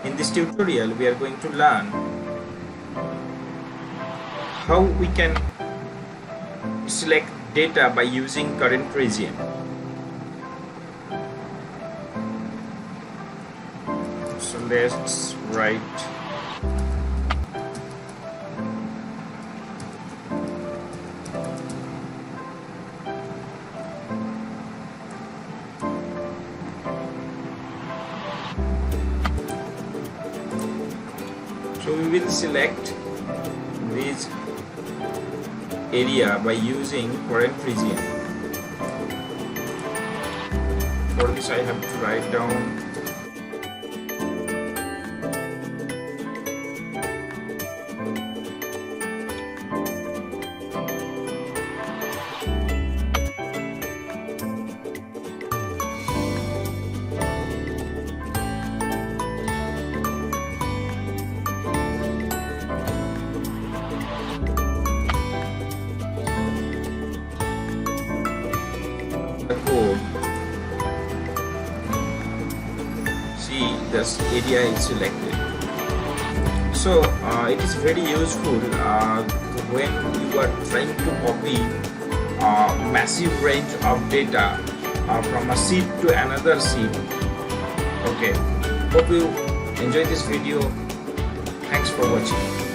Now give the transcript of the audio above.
In this tutorial, we are going to learn how we can select data by using CurrentRegion. So let's write So we will select this area by using CurrentRegion. For this I have to write down the code. See, this area is selected. So it is very useful when you are trying to copy a massive range of data from a sheet to another sheet. Okay, hope you enjoy this video. Thanks for watching.